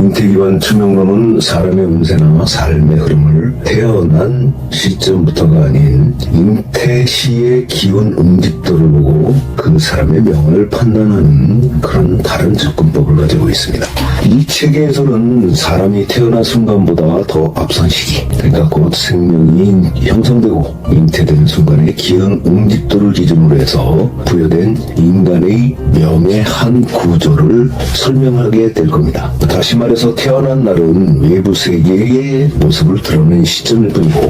잉태 기반 투명론은 사람의 운세나 삶의 흐름을 태어난 시점부터가 아닌 잉태 시의 기운 응집도를 보고 그 사람의 명을 판단하는 그런 다른 접근법을 가지고 있습니다. 이 체계에서는 사람이 태어난 순간보다 더 앞선 시기, 그러니까 곧 생명이 형성되고 잉태되는 순간의 기운 응집도를 기준으로 해서 부여된 인간의 명의 한 구조를 설명하게 될 겁니다. 다시 말해서 태어난 날은 외부 세계의 모습을 드러낸 시점일 뿐이고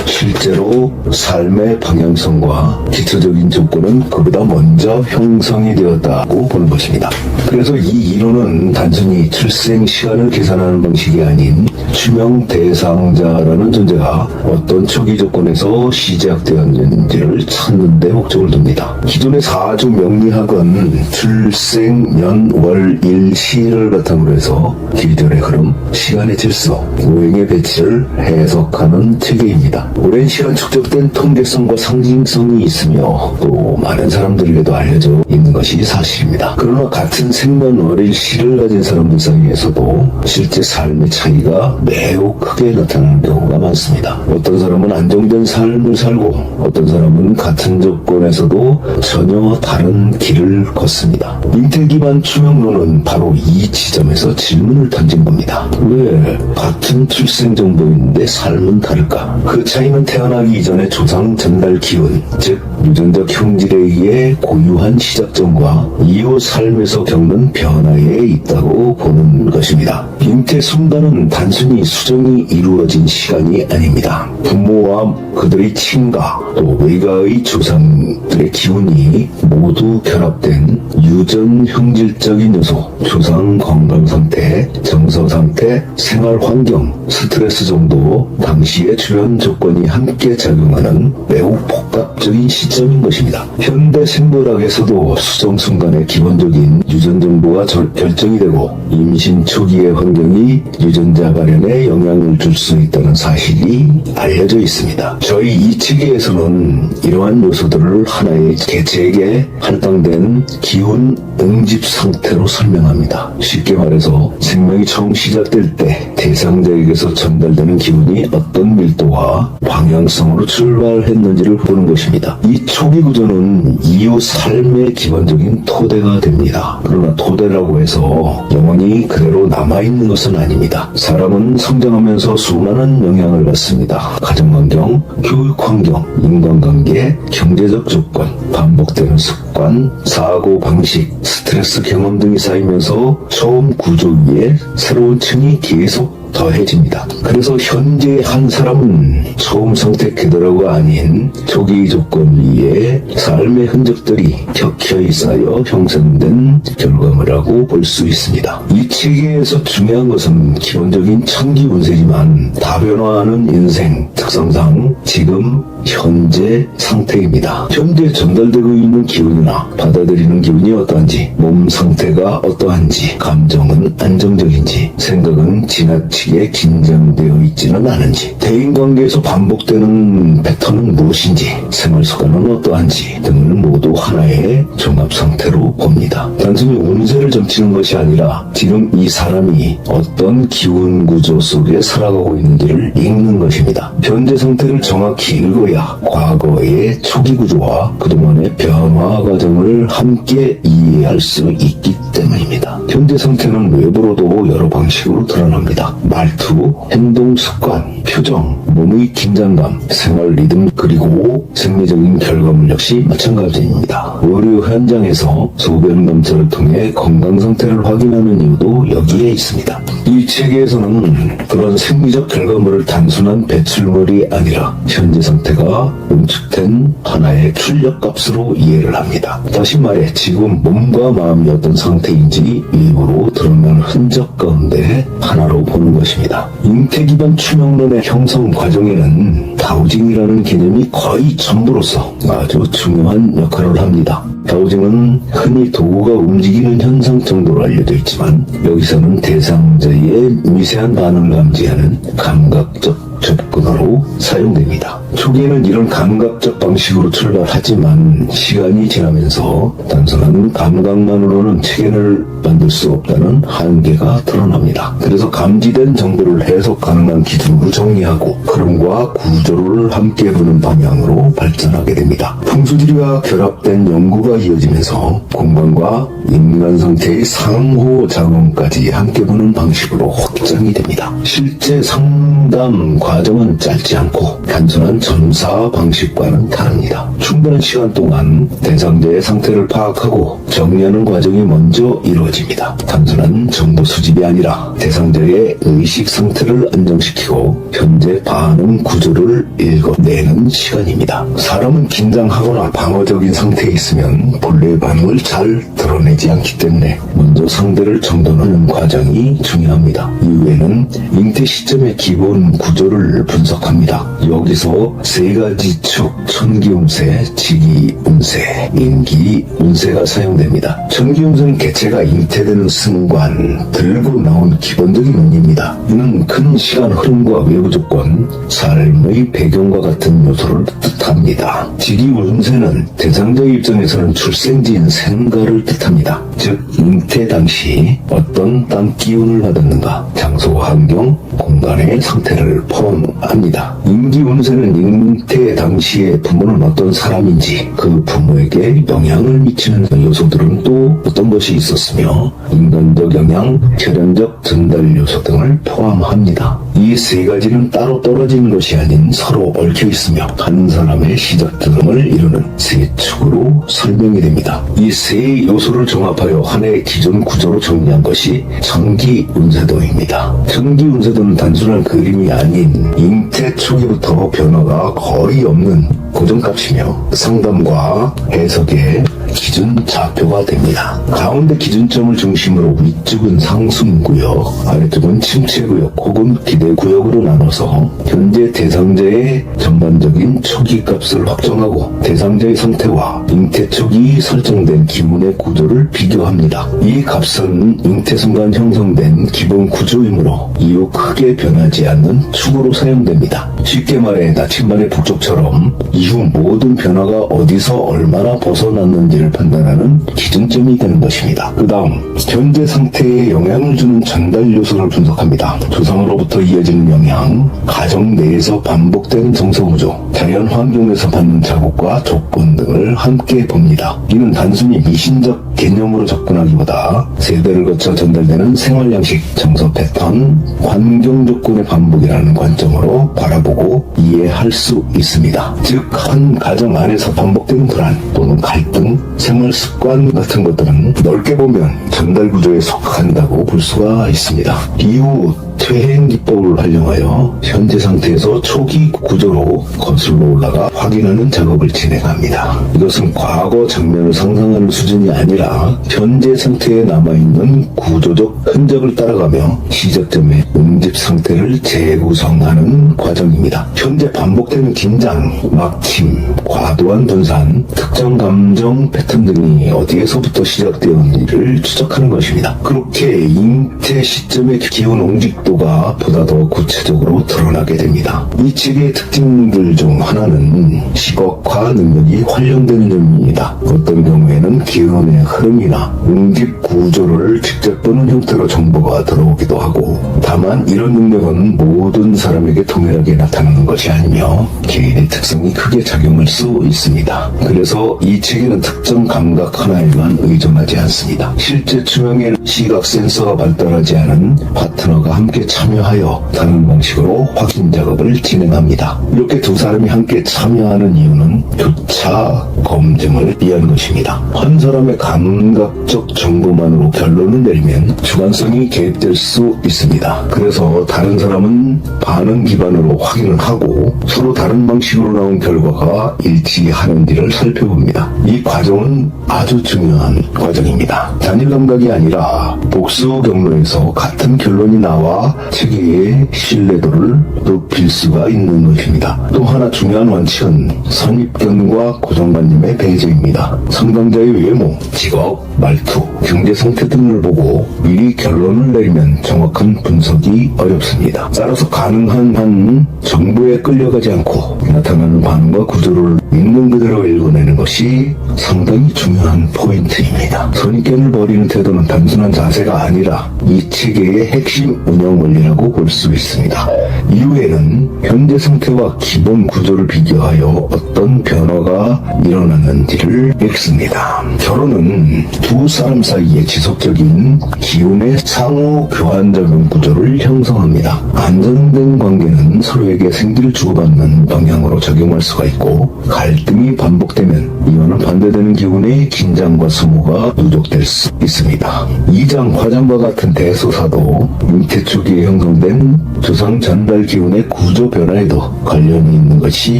실제로 삶의 방향성과 기초적인 조건은 그보다 먼저 형성이 되었다고 보는 것입니다. 그래서 이 이론은 단순히 출생 시간을 계산하는 방식이 아닌 추명 대상자라는 존재가 어떤 초기 조건에서 시작되었는지를 찾는 데 목적을 둡니다. 기존의 사주 명리학은 출생, 년, 월, 일, 시를 바탕으로 해서 계절의 흐름, 시간의 질서, 오행의 배치를 해석하는 체계입니다. 오랜 시간 축적된 통계성과 상징성이 있으며 또 많은 사람들에게도 알려져 있는 것이 사실입니다. 그러나 같은 생년월일 시를 가진 사람들 사이에서도 실제 삶의 차이가 매우 크게 나타나는 경우가 많습니다. 어떤 사람은 안정된 삶을 살고 어떤 사람은 같은 조건에서도 전혀 다른 길을 걷습니다. 잉태 기반 추명론은 바로 이 지점에서 질문을 던진 겁니다. 왜 같은 출생 정보인데 삶은 다를까? 그 차이는 태어나기 이전의 조상 전달 기운, 즉 유전적 형질에 의해 고유한 시작점과 이후 삶에서 겪는 변화에 있다고 보는 것입니다. 잉태 순간은 단순히 수정이 이루어진 시간이 아닙니다. 부모와 그들의 친가 또 외가의 조상들의 기운이 모두 결합된 유전 형질적인 요소, 조상 건강 상태, 정서 상태, 생활 환경, 스트레스 정도 당시의 주변 조건이 함께 작용하는 매우 복합적인 시점인 것입니다. 현대 생물학에서도 수정 순간의 기본적인 유전 정보가 결정이 되고 임신 초기의 환경이 유전자 발현에 영향을 줄 수 있다는 사실이 알려져 있습니다. 저희 이 체계에서는 이러한 요소들을 하나의 개체에게 할당된 기운 응집 상태로 설명합니다. 쉽게 말해서 생명이 처음 시작될 때 대상자에게서 전달되는 기운이 어떤 밀도와 방향성으로 출발했는지를 보는 것입니다. 이 초기 구조는 이후 삶의 기본적인 토대가 됩니다. 그러나 토대라고 해서 영원히 그대로 남아있는 것은 아닙니다. 사람은 성장하면서 수많은 영향을 받습니다. 가정환경, 교육환경, 인간관계, 경제적 조건, 반복되는 습관, 사고방식, 스트레스 경험 등이 쌓이면서 처음 구조 위에 새로운 층이 계속 더해집니다. 그래서 현재 한 사람은 처음 상태 그대로가 아닌 초기 조건 위에 삶의 흔적들이 켜켜이 쌓여 형성된 결과물이라고 볼 수 있습니다. 이 체계에서 중요한 것은 기본적인 천기 운세지만 다변화하는 인생 특성상 지금 현재 상태입니다. 현재 전달되고 있는 기운이나 받아들이는 기운이 어떠한지, 몸 상태가 어떠한지, 감정은 안정적인지, 생각은 지나치게 긴장되어 있지는 않은지, 대인관계에서 반복되는 패턴은 무엇인지, 생활 습관은 어떠한지 등을 모두 하나의 종합 상태로 봅니다. 단순히 운세를 점치는 것이 아니라 지금 이 사람이 어떤 기운 구조 속에 살아가고 있는지를 읽는 것입니다. 현재 상태를 정확히 읽어야 과거의 초기 구조와 그동안의 변화 과정을 함께 이해할 수 있기 때문입니다. 현재 상태는 외부로도 여러 방식으로 드러납니다. 말투, 행동 습관, 표정, 몸의 긴장감, 생활 리듬 그리고 생리적인 결과물 역시 마찬가지입니다. 의료 현장에서 소변 검사를 통해 건강 상태를 확인하는 이유도 여기에 있습니다. 이 체계에서는 그런 생리적 결과물을 단순한 배출물이 아니라 현재 상태가 응축된 하나의 출력값으로 이해를 합니다. 다시 말해 지금 몸과 마음이 어떤 상태인지 일부러 드러나는 흔적 가운데 하나로 보는 것입니다. 잉태 기반 추명론의 형성 과정에는 다우징이라는 개념이 거의 전부로서 아주 중요한 역할을 합니다. 다우징은 흔히 도구가 움직이는 현상 정도로 알려져 있지만 여기서는 대상자의 미세한 반응을 감지하는 감각적 접근으로 사용됩니다. 초기에는 이런 감각적 방식으로 출발하지만 시간이 지나면서 단순한 감각만으로는 체계를 만들 수 없다는 한계가 드러납니다. 그래서 감지된 정보를 해석 가능한 기준으로 정리하고 흐름과 구조를 함께 보는 방향으로 발전하게 됩니다. 풍수지리와 결합된 연구가 이어지면서 공간과 인간 상태의 상호 작용까지 함께 보는 방식으로 확장이 됩니다. 실제 상담 과정은 짧지 않고 단순한 점사 방식과는 다릅니다. 충분한 시간 동안 대상자의 상태를 파악하고 정리하는 과정이 먼저 이루어집니다. 단순한 정보 수집이 아니라 대상자의 의식 상태를 안정시키고 현재 반응 구조를 읽어내는 시간입니다. 사람은 긴장하거나 방어적인 상태에 있으면 본래의 반응을 잘 드러내지 않기 때문에 먼저 상대를 정돈하는 과정이 중요합니다. 이후에는 잉태 시점의 기본 구조를 분석합니다. 여기서 세 가지 축, 천기운세, 지기운세, 임기운세가 사용됩니다. 천기운세는 개체가 잉태되는 순간 들고 나온 기본적인 운입니다. 이는 큰 시간 흐름과 외부 조건, 삶의 배경과 같은 요소를 뜻합니다. 지기운세는 대상자의 입장에서는 출생지인 생가를 뜻합니다. 즉 잉태 당시 어떤 땅 기운을 받았는가, 장소, 환경, 공간의 상태를 포함합니다. 임기운세는 잉태 당시의 부모는 어떤 사람인지 그 부모에게 영향을 미치는 요소들은 또 어떤 것이 있었으며 인간적 영향, 혈연적 전달 요소 등을 포함합니다. 이 세 가지는 따로 떨어진 것이 아닌 서로 얽혀 있으며 한 사람의 시작 등을 이루는 세 축으로 설명이 됩니다. 이 세 요소를 종합하여 하나의 기존 구조로 정리한 것이 천기운세도입니다. 천기운세도는 단순한 그림이 아닌 잉태 초기부터 변화가 거의 없는 고정값이며 상담과 해석의 기준 좌표가 됩니다. 가운데 기준점을 중심으로 위쪽은 상승구역, 아래쪽은 침체구역 혹은 기대구역으로 나눠서 현재 대상자의 전반적인 초기 값을 확정하고 대상자의 상태와 잉태 초기 설정된 기문의 구조를 비교합니다. 이 값은 잉태 순간 형성된 기본 구조이므로 이후 크게 변하지 않는 축으로 사용됩니다. 쉽게 말해 나침반의 북쪽처럼 이후 모든 변화가 어디서 얼마나 벗어났는지를 판단하는 기준점이 되는 것입니다. 그 다음 현재 상태에 영향을 주는 전달 요소를 분석합니다. 조상으로부터 이어지는 영향, 가정 내에서 반복되는 정서구조, 자연 환경에서 받는 자극과 조건 등을 함께 봅니다. 이는 단순히 미신적 개념으로 접근하기보다 세대를 거쳐 전달되는 생활 양식, 정서 패턴, 환경 조건의 반복이라는 관점으로 바라보고 이해할 수 있습니다. 즉, 한 가정 안에서 반복되는 불안 또는 갈등, 생활 습관 같은 것들은 넓게 보면 전달 구조에 속한다고 볼 수가 있습니다. 이후 퇴행 기법을 활용하여 현재 상태에서 초기 구조로 거슬러 올라가 확인하는 작업을 진행합니다. 이것은 과거 장면을 상상하는 수준이 아니라 현재 상태에 남아있는 구조적 흔적을 따라가며 시작점의 응집 상태를 재구성하는 과정입니다. 현재 반복되는 긴장, 막힘, 과도한 분산, 특정 감정 패턴 등이 어디에서부터 시작되었는지를 추적하는 것입니다. 그렇게 잉태 시점의 기운 응집도가 보다 더 구체적으로 드러나게 됩니다. 이 책의 특징들 중 하나는 시각화 능력이 활용되는 점입니다. 어떤 경우에는 기운의 흐름이나 응집 구조를 직접 보는 형태로 정보가 들어오기도 하고, 다만 이런 능력은 모든 사람에게 동일하게 나타나는 것이 아니며 개인의 특성이 크게 작용할 수 있습니다. 그래서 이 책에는 특정 감각 하나에만 의존하지 않습니다. 실제 투명의 시각 센서가 발달하지 않은 파트너가 함께 참여하여 다른 방식으로 확인 작업을 진행합니다. 이렇게 두 사람이 함께 참여하는 이유는 교차 검증을 위한 것입니다. 한 사람의 감각적 정보만으로 결론을 내리면 주관성이 개입될 수 있습니다. 그래서 다른 사람은 반응 기반으로 확인을 하고 서로 다른 방식으로 나온 결과가 일치하는지를 살펴봅니다. 이 과정은 아주 중요한 과정입니다. 단일 감각이 아니라 복수 경로에서 같은 결론이 나와 변화와 체계의 신뢰도를 높일 수가 있는 것입니다. 또 하나 중요한 원칙은 선입견과 고정관념의 배제입니다. 상담자의 외모, 직업, 말투, 경제 상태 등을 보고 미리 결론을 내리면 정확한 분석이 어렵습니다. 따라서 가능한 한 정보에 끌려가지 않고 나타나는 반응과 구조를 있는 그대로 읽어내는 것이 상당히 중요한 포인트입니다. 선입견을 버리는 태도는 단순한 자세가 아니라 이 체계의 핵심 운영 원리라고 볼 수 있습니다. 이후에는 현재 상태와 기본 구조를 비교하여 어떤 변화가 일어나는지를 읽습니다. 결혼은 두 사람 사이의 지속적인 기운의 상호 교환적인 구조를 형성합니다. 안정된 관계는 서로에게 생기를 주고받는 방향으로 적용할 수가 있고, 갈등이 반복되면 이와는 반대되는 기운의 긴장과 소모가 누적될 수 있습니다. 이장, 화장과 같은 대소사도 잉태 초기에 형성된 조상 전달 기운의 구조 변화에도 관련이 있는 것이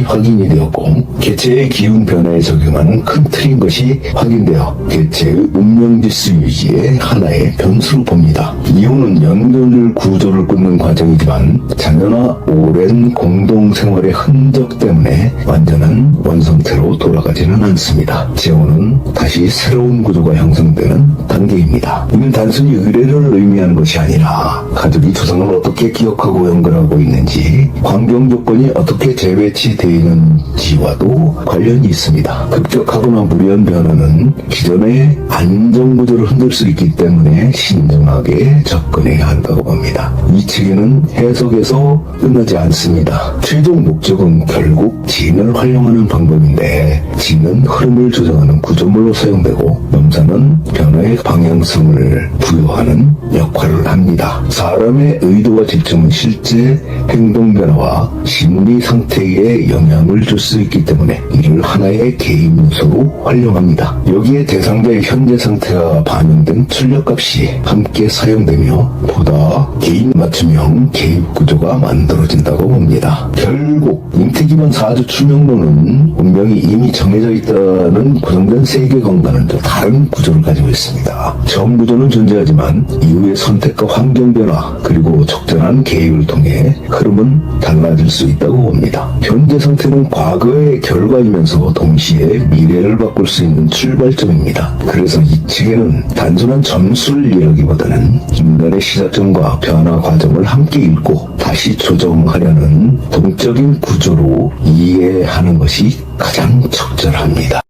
확인이 되었고, 개체의 기운 변화에 적용하는 큰 틀인 것이 확인되어 개체의 운명지수 유지의 하나의 변수로 봅니다. 이혼은 연결 구조를 끊는 과정이지만 자녀나 오랜 공동생활의 흔적 때문에 완전한 원상태로 돌아가지는 않습니다. 재혼은 다시 새로운 구조가 형성되는 단계입니다. 이는 단순히 의례를 의미하는 것이 아니라 가족이 조상을 어떻게 기억하고 연결하고 있는지, 환경 조건이 어떻게 재배치되는지와도 관련이 있습니다. 급격하거나 무리한 변화는 기존의 안정구조를 흔들 수 있기 때문에 신중하게 접근해야 한다고 봅니다. 이 체계는 해석에서 끝나지 않습니다. 최종 목적은 결국 진을 활용하는 방법인데, 진은 흐름을 조정하는 구조물로 사용되고 명사는 변화의 방향성을 부여하는 역할을 합니다. 사람의 의도와 집중은 실제 행동 변화와 심리 상태에 영향을 줄 수 있기 때문에 이를 하나의 개인 요소로 활용합니다. 여기에 대상자의 현재 상태가 반영된 출력값이 함께 사용되며 보다 개인 맞춤형 개입 구조가 만들어진다고 봅니다. 결국 잉태 기반 사주 추명론은 운명이 이미 정해져 있다는 고정된 세계관과는 또 다른 구조를 가지고 있습니다. 처음 구조는 존재하지만 이후의 선택과 환경 변화 그리고 적절한 개입을 통해 흐름은 달라질 수 있다고 봅니다. 현재 상태는 과거의 결과이면서 동시에 미래를 바꿀 수 있는 출발점입니다. 그래서 이 책에는 단순한 점수를 이루기보다는 인간의 시작점과 변화 과정을 함께 읽고 다시 조정하려는 동적인 구조로 이해하는 것이 가장 적절합니다.